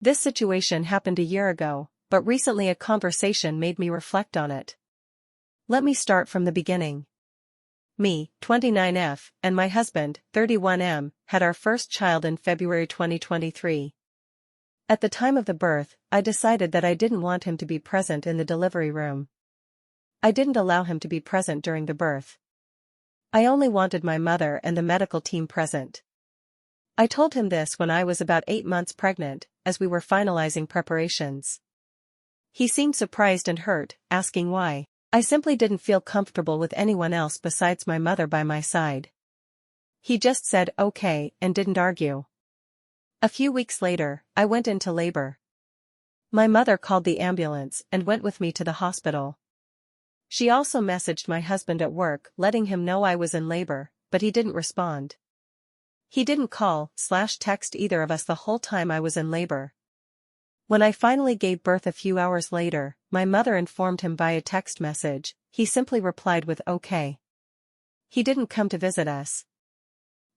This situation happened a year ago, but recently a conversation made me reflect on it. Let me start from the beginning. Me, 29F, and my husband, 31M, had our first child in February 2023. At the time of the birth, I decided that I didn't want him to be present in the delivery room. I didn't allow him to be present during the birth. I only wanted my mother and the medical team present. I told him this when I was about 8 months pregnant, as we were finalizing preparations. He seemed surprised and hurt, asking why. I simply didn't feel comfortable with anyone else besides my mother by my side. He just said okay and didn't argue. A few weeks later, I went into labor. My mother called the ambulance and went with me to the hospital. She also messaged my husband at work letting him know I was in labor, but he didn't respond. He didn't call/text either of us the whole time I was in labor. When I finally gave birth a few hours later, my mother informed him via text message. He simply replied with okay. He didn't come to visit us.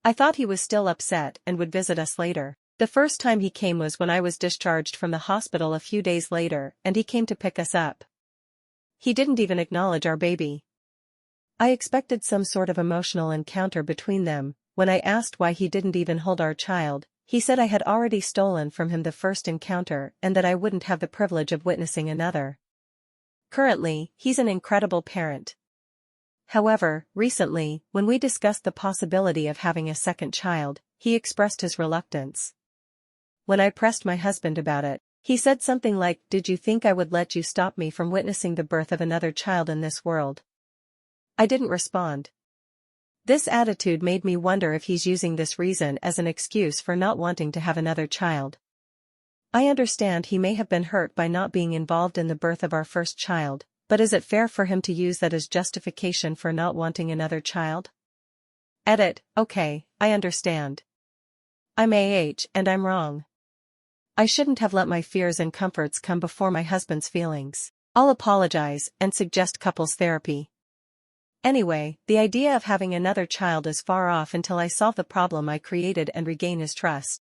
I thought he was still upset and would visit us later. The first time he came was when I was discharged from the hospital a few days later, and he came to pick us up. He didn't even acknowledge our baby. I expected some sort of emotional encounter between them. When I asked why he didn't even hold our child, he said I had already stolen from him the first encounter and that I wouldn't have the privilege of witnessing another. Currently, he's an incredible parent. However, recently, when we discussed the possibility of having a second child, he expressed his reluctance. When I pressed my husband about it, he said something like, "Did you think I would let you stop me from witnessing the birth of another child in this world?" I didn't respond. This attitude made me wonder if he's using this reason as an excuse for not wanting to have another child. I understand he may have been hurt by not being involved in the birth of our first child, but is it fair for him to use that as justification for not wanting another child? Edit, okay, I understand. I'm AH and I'm wrong. I shouldn't have let my fears and comforts come before my husband's feelings. I'll apologize and suggest couples therapy. Anyway, the idea of having another child is far off until I solve the problem I created and regain his trust.